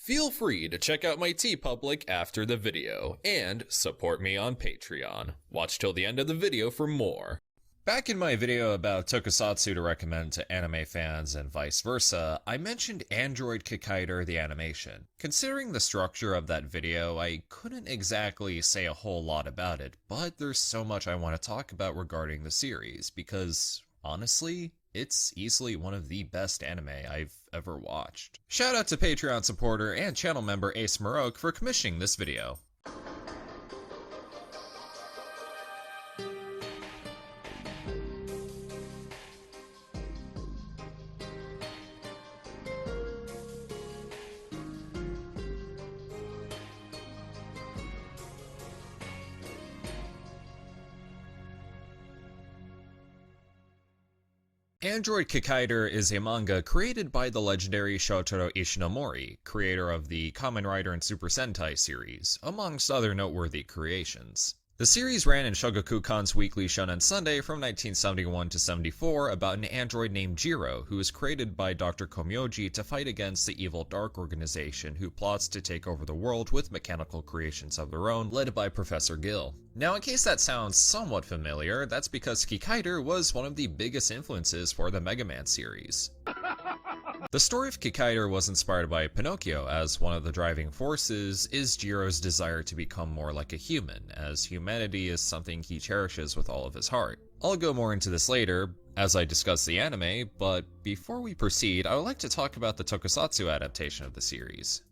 Feel free to check out my TeePublic after the video, and support me on Patreon. Watch till the end of the video for more. Back in my video about Tokusatsu to recommend to anime fans and vice versa, I mentioned Android Kikaider the animation. Considering the structure of that video, I couldn't exactly say a whole lot about it, but there's so much I want to talk about regarding the series, because, honestly, it's easily one of the best anime I've ever watched. Shout out to Patreon supporter and channel member Ace Maroke for commissioning this video. Android Kikaider is a manga created by the legendary Shotaro Ishinomori, creator of the Kamen Rider and Super Sentai series, amongst other noteworthy creations. The series ran in Shogakukan's Weekly Shonen Sunday from 1971 to 74 about an android named Jiro, who was created by Dr. Komyoji to fight against the evil Dark Organization who plots to take over the world with mechanical creations of their own, led by Professor Gill. Now, in case that sounds somewhat familiar, that's because Kikaider was one of the biggest influences for the Mega Man series. The story of Kikaider was inspired by Pinocchio, as one of the driving forces is Jiro's desire to become more like a human, as humanity is something he cherishes with all of his heart. I'll go more into this later, as I discuss the anime, but before we proceed, I would like to talk about the Tokusatsu adaptation of the series.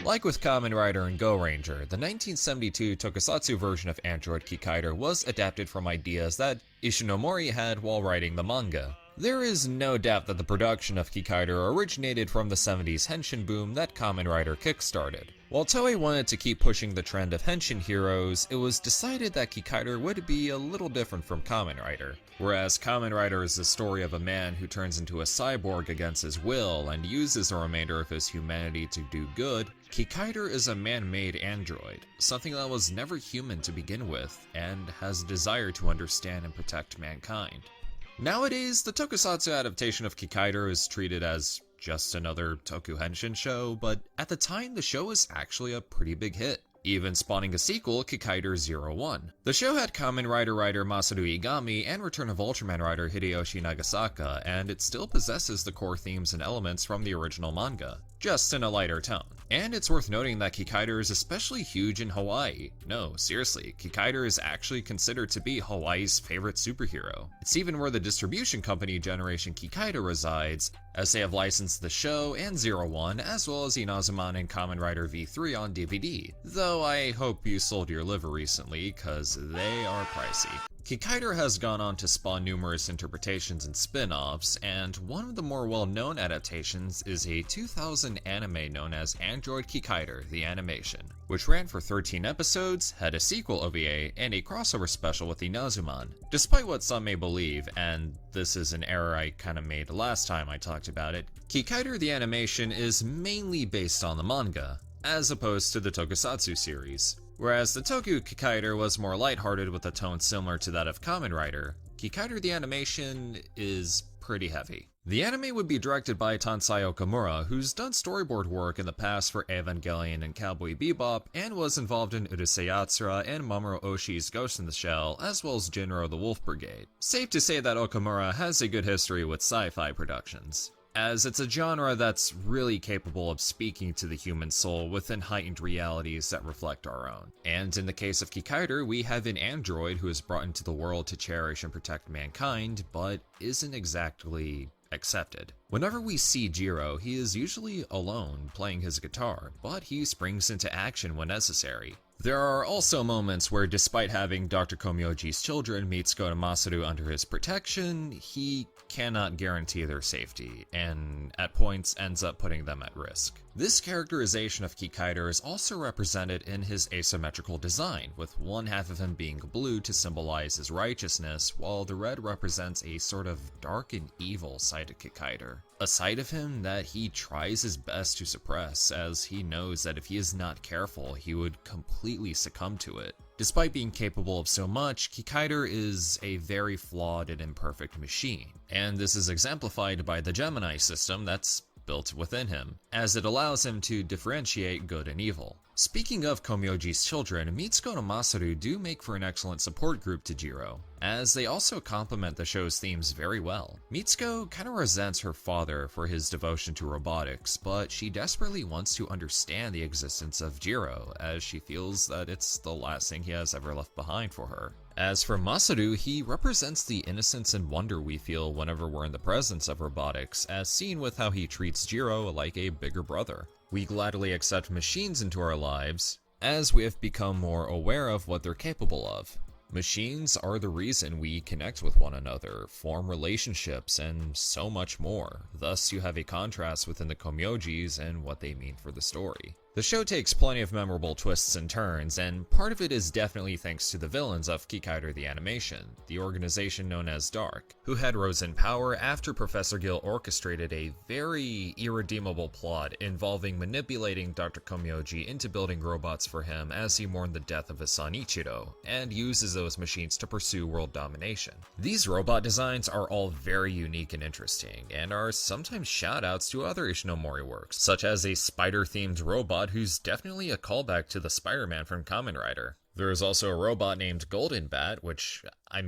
Like with Kamen Rider and Go Ranger, the 1972 Tokusatsu version of Android Kikaider was adapted from ideas that Ishinomori had while writing the manga. There is no doubt that the production of Kikaider originated from the 70s henshin boom that Kamen Rider kickstarted. While Toei wanted to keep pushing the trend of henshin heroes, it was decided that Kikaider would be a little different from Kamen Rider. Whereas Kamen Rider is the story of a man who turns into a cyborg against his will and uses the remainder of his humanity to do good, Kikaider is a man-made android, something that was never human to begin with, and has a desire to understand and protect mankind. Nowadays, the Tokusatsu adaptation of Kikaider is treated as just another Toku Henshin show, but at the time the show was actually a pretty big hit, even spawning a sequel, Kikaider 01. The show had Kamen Rider writer Masaru Igami and Return of Ultraman writer Hideyoshi Nagasaka, and it still possesses the core themes and elements from the original manga, just in a lighter tone. And it's worth noting that Kikaider is especially huge in Hawaii. No, seriously, Kikaider is actually considered to be Hawaii's favorite superhero. It's even where the distribution company Generation Kikaider resides, as they have licensed the show and 01, as well as Inazuman and Kamen Rider V3 on DVD, though I hope you sold your liver recently, cause they are pricey. Kikaider has gone on to spawn numerous interpretations and spin-offs, and one of the more well-known adaptations is a 2000 anime known as Android Kikaider the Animation, which ran for 13 episodes, had a sequel OVA, and a crossover special with Inazuman. Despite what some may believe, and this is an error I kinda made last time I talked about it, Kikaider the Animation is mainly based on the manga, as opposed to the Tokusatsu series. Whereas the Toku Kikaider was more lighthearted with a tone similar to that of Kamen Rider, Kikaider the Animation is pretty heavy. The anime would be directed by Tansai Okamura, who's done storyboard work in the past for Evangelion and Cowboy Bebop, and was involved in Urusei Yatsura and Mamoru Oshii's Ghost in the Shell, as well as Jinro the Wolf Brigade. Safe to say that Okamura has a good history with SCRYE Productions, as it's a genre that's really capable of speaking to the human soul within heightened realities that reflect our own. And in the case of Kikaider, we have an android who is brought into the world to cherish and protect mankind, but isn't exactly accepted. Whenever we see Jiro, he is usually alone playing his guitar, but he springs into action when necessary. There are also moments where, despite having Dr. Komyoji's children meet Skoda Masaru under his protection, he cannot guarantee their safety, and at points ends up putting them at risk. This characterization of Kikaider is also represented in his asymmetrical design, with one half of him being blue to symbolize his righteousness, while the red represents a sort of dark and evil side of Kikaider. A side of him that he tries his best to suppress, as he knows that if he is not careful, he would completely succumb to it. Despite being capable of so much, Kikaider is a very flawed and imperfect machine, and this is exemplified by the Gemini system that's built within him, as it allows him to differentiate good and evil. Speaking of Komyoji's children, Mitsuko and Masaru do make for an excellent support group to Jiro, as they also complement the show's themes very well. Mitsuko kinda resents her father for his devotion to robotics, but she desperately wants to understand the existence of Jiro, as she feels that it's the last thing he has ever left behind for her. As for Masaru, he represents the innocence and wonder we feel whenever we're in the presence of robotics, as seen with how he treats Jiro like a bigger brother. We gladly accept machines into our lives, as we have become more aware of what they're capable of. Machines are the reason we connect with one another, form relationships, and so much more. Thus, you have a contrast within the Komyojis and what they mean for the story. The show takes plenty of memorable twists and turns, and part of it is definitely thanks to the villains of Kikaider the Animation, the organization known as Dark, who had rose in power after Professor Gil orchestrated a very irredeemable plot involving manipulating Dr. Komyoji into building robots for him as he mourned the death of his son Ichiro, and uses those machines to pursue world domination. These robot designs are all very unique and interesting, and are sometimes shoutouts to other Ishinomori works, such as a spider-themed robot who's definitely a callback to the Spider-Man from Kamen Rider. There is also a robot named Golden Bat, which, I'm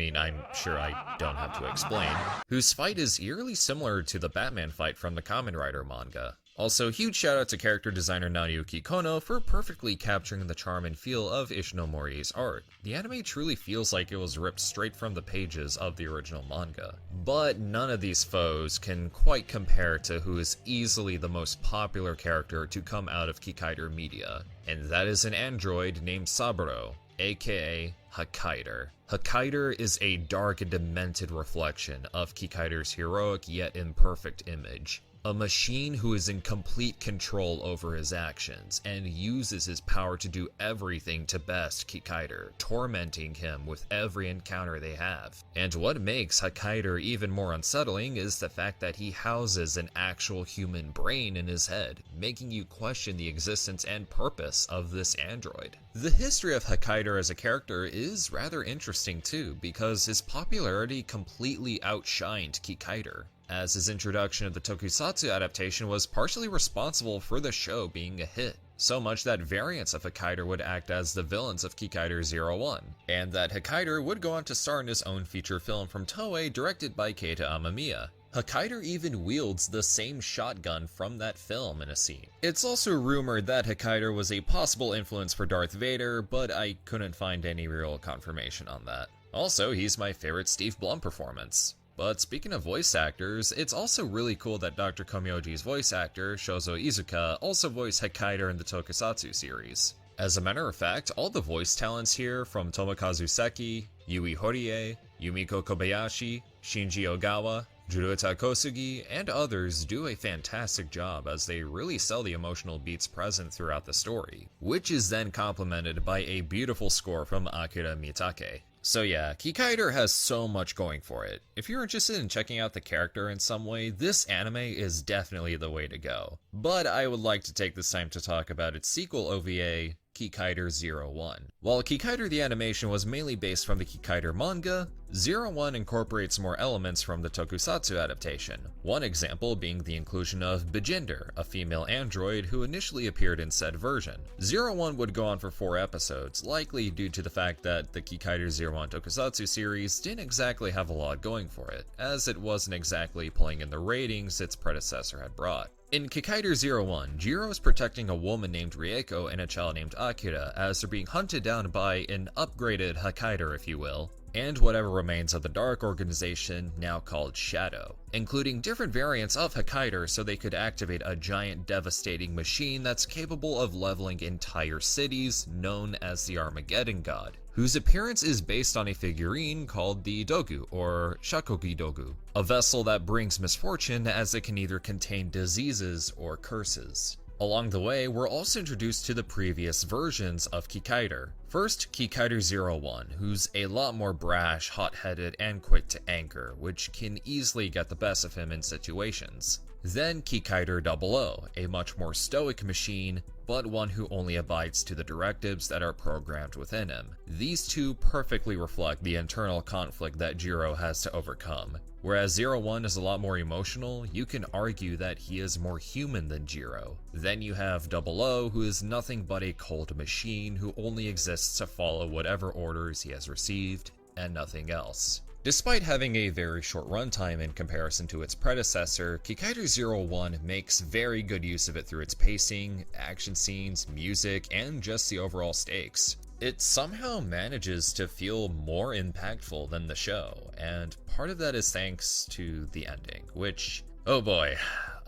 sure I don't have to explain, whose fight is eerily similar to the Batman fight from the Kamen Rider manga. Also, huge shout out to character designer Nariyuki Kono for perfectly capturing the charm and feel of Ishinomori's art. The anime truly feels like it was ripped straight from the pages of the original manga. But none of these foes can quite compare to who is easily the most popular character to come out of Kikaider media, and that is an android named Saburo, aka Kikaider. Kikaider is a dark and demented reflection of Kikaider's heroic yet imperfect image. A machine who is in complete control over his actions and uses his power to do everything to best Kikaider, tormenting him with every encounter they have. And what makes Kikaider even more unsettling is the fact that he houses an actual human brain in his head, making you question the existence and purpose of this android. The history of Kikaider as a character is rather interesting too, because his popularity completely outshined Kikaider, as his introduction of the Tokusatsu adaptation was partially responsible for the show being a hit. So much that variants of Kikaider would act as the villains of Kikaider 01, and that Kikaider would go on to star in his own feature film from Toei directed by Keita Amamiya. Kikaider even wields the same shotgun from that film in a scene. It's also rumored that Kikaider was a possible influence for Darth Vader, but I couldn't find any real confirmation on that. Also, he's my favorite Steve Blum performance. But speaking of voice actors, it's also really cool that Dr. Komyoji's voice actor, Shozo Iizuka, also voiced Kikaider in the Tokusatsu series. As a matter of fact, all the voice talents here, from Tomokazu Seki, Yui Horie, Yumiko Kobayashi, Shinji Ogawa, Juruta Kosugi, and others do a fantastic job as they really sell the emotional beats present throughout the story, which is then complemented by a beautiful score from Akira Mitake. So yeah, Kikaider has so much going for it. If you're interested in checking out the character in some way, this anime is definitely the way to go. But I would like to take this time to talk about its sequel OVA, Kikaider 01. While Kikaider the Animation was mainly based from the Kikaider manga, 01 incorporates more elements from the Tokusatsu adaptation. One example being the inclusion of Bijinder, a female android who initially appeared in said version. 01 would go on for 4 episodes, likely due to the fact that the Kikaider 01 Tokusatsu series didn't exactly have a lot going for it, as it wasn't exactly pulling in the ratings its predecessor had brought. In Kikaider 01, Jiro is protecting a woman named Rieko and a child named Akira as they're being hunted down by an upgraded Kikaider, if you will, and whatever remains of the Dark organization, now called Shadow, including different variants of Kikaider so they could activate a giant devastating machine that's capable of leveling entire cities, known as the Armageddon God, whose appearance is based on a figurine called the Dogu, or Shakogi Dogu, a vessel that brings misfortune as it can either contain diseases or curses. Along the way, we're also introduced to the previous versions of Kikaider, First, Kikaider 01, who's a lot more brash, hot-headed, and quick to anger, which can easily get the best of him in situations. Then Kikaider 00, a much more stoic machine, but one who only abides to the directives that are programmed within him. These two perfectly reflect the internal conflict that Jiro has to overcome. Whereas 01 is a lot more emotional, you can argue that he is more human than Jiro. Then you have 00, who is nothing but a cold machine who only exists to follow whatever orders he has received, and nothing else. Despite having a very short runtime in comparison to its predecessor, Kikaider 01 makes very good use of it through its pacing, action scenes, music, and just the overall stakes. It somehow manages to feel more impactful than the show, and part of that is thanks to the ending, which, oh boy,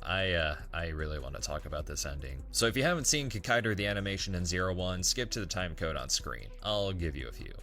I really want to talk about this ending. So if you haven't seen Kikaider the animation in 01, skip to the time code on screen. I'll give you a few.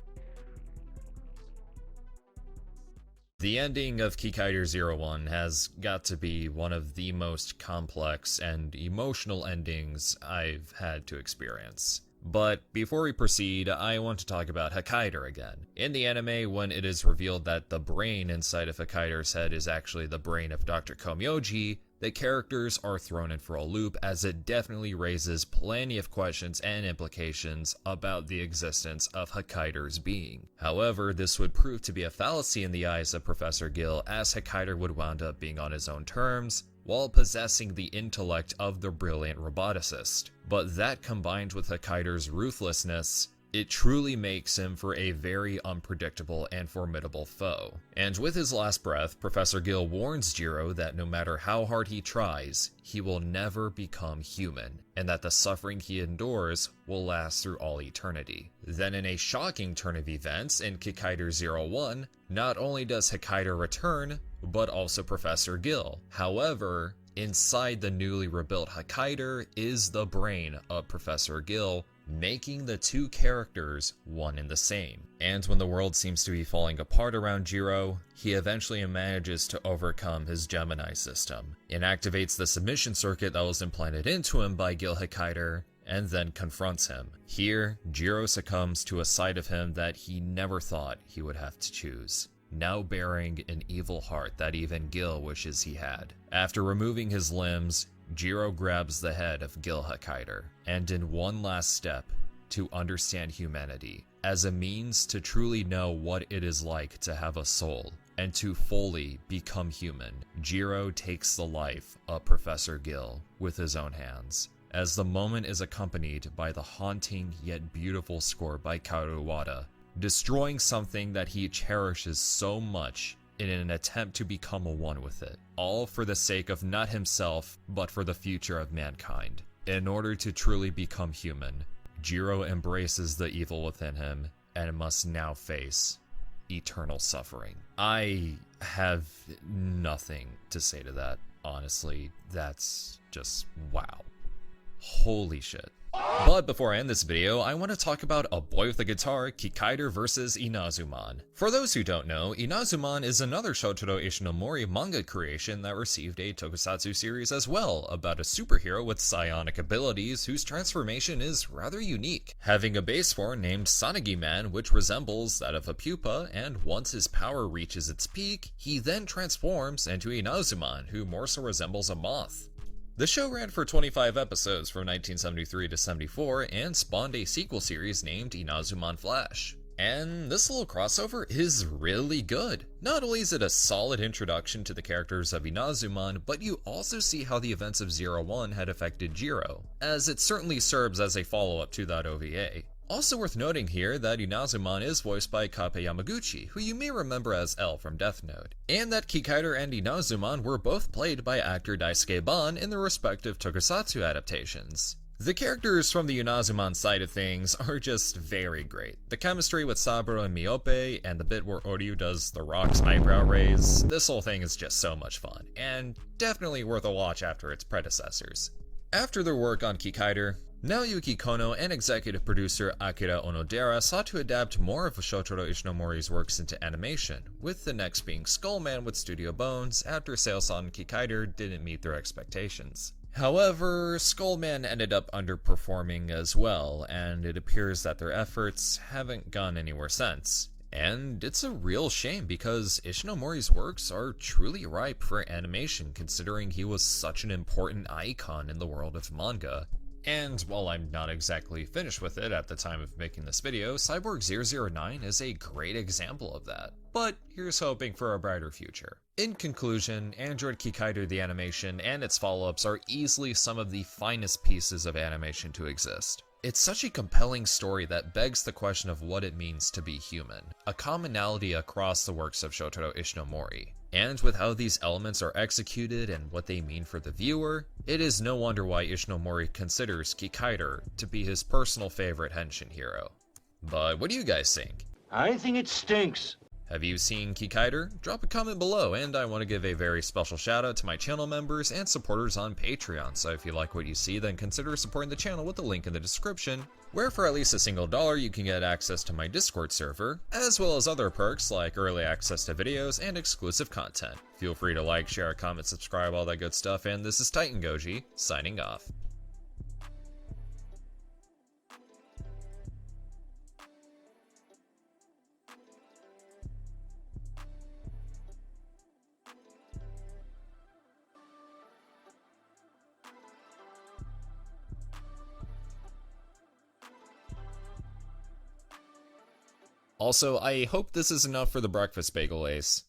The ending of Kikaider 01 has got to be one of the most complex and emotional endings I've had to experience. But before we proceed, I want to talk about Kikaider again. In the anime, when it is revealed that the brain inside of Kikaider's head is actually the brain of Dr. Komyoji, the characters are thrown in for a loop, as it definitely raises plenty of questions and implications about the existence of Kikaider's being. However, this would prove to be a fallacy in the eyes of Professor Gill, as Kikaider would wound up being on his own terms, while possessing the intellect of the brilliant roboticist. But that, combined with Kikaider's ruthlessness, it truly makes him for a very unpredictable and formidable foe. And with his last breath, Professor Gill warns Jiro that no matter how hard he tries, he will never become human, and that the suffering he endures will last through all eternity. Then, in a shocking turn of events in Kikaider 01, not only does Kikaider return, but also Professor Gill. However, inside the newly rebuilt Kikaider is the brain of Professor Gill, making the two characters one and the same. And when the world seems to be falling apart around Jiro, he eventually manages to overcome his Gemini system, and activates the submission circuit that was implanted into him by Gil Kikaider, and then confronts him. Here, Jiro succumbs to a side of him that he never thought he would have to choose, now bearing an evil heart that even Gil wishes he had. After removing his limbs, Jiro grabs the head of Gil Kikaider, and in one last step to understand humanity, as a means to truly know what it is like to have a soul, and to fully become human, Jiro takes the life of Professor Gill with his own hands, as the moment is accompanied by the haunting yet beautiful score by Kaoru Wada, destroying something that he cherishes so much in an attempt to become one with it, all for the sake of not himself, but for the future of mankind. In order to truly become human, Jiro embraces the evil within him and must now face eternal suffering. I have nothing to say to that, honestly. That's just wow. Holy shit. But before I end this video, I want to talk about a boy with a guitar, Kikaider vs Inazuman. For those who don't know, Inazuman is another Shotaro Ishinomori manga creation that received a tokusatsu series as well, about a superhero with psionic abilities whose transformation is rather unique, having a base form named Sanagi-man, which resembles that of a pupa, and once his power reaches its peak, he then transforms into Inazuman, who more so resembles a moth. The show ran for 25 episodes from 1973 to 74 and spawned a sequel series named Inazuman Flash. And this little crossover is really good. Not only is it a solid introduction to the characters of Inazuman, but you also see how the events of 01 had affected Jiro, as it certainly serves as a follow-up to that OVA. Also worth noting here that Inazuman is voiced by Kape Yamaguchi, who you may remember as L from Death Note, and that Kikaider and Inazuman were both played by actor Daisuke Ban in their respective tokusatsu adaptations. The characters from the Inazuman side of things are just very great. The chemistry with Saburo and Miope, and the bit where Oryu does the Rock's eyebrow raise, this whole thing is just so much fun, and definitely worth a watch after its predecessors. After their work on Kikaider, Naoyuki Kono and executive producer Akira Onodera sought to adapt more of Shotaro Ishinomori's works into animation, with the next being Skullman with Studio Bones, after sales on Kikaider didn't meet their expectations. However, Skullman ended up underperforming as well, and it appears that their efforts haven't gone anywhere since. And it's a real shame because Ishinomori's works are truly ripe for animation considering he was such an important icon in the world of manga. And while I'm not exactly finished with it at the time of making this video, Cyborg 009 is a great example of that. But here's hoping for a brighter future. In conclusion, Android Kikaider the animation and its follow-ups are easily some of the finest pieces of animation to exist. It's such a compelling story that begs the question of what it means to be human, a commonality across the works of Shotaro Ishinomori. And with how these elements are executed and what they mean for the viewer, it is no wonder why Ishinomori considers Kikaider to be his personal favorite henshin hero. But what do you guys think? I think it stinks. Have you seen Kikaider? Drop a comment below, and I want to give a very special shout out to my channel members and supporters on Patreon, so if you like what you see, then consider supporting the channel with the link in the description, where for at least a single $1 you can get access to my Discord server, as well as other perks like early access to videos and exclusive content. Feel free to like, share, comment, subscribe, all that good stuff, and this is TitanGoji, signing off. Also, I hope this is enough for the breakfast bagel, Ace.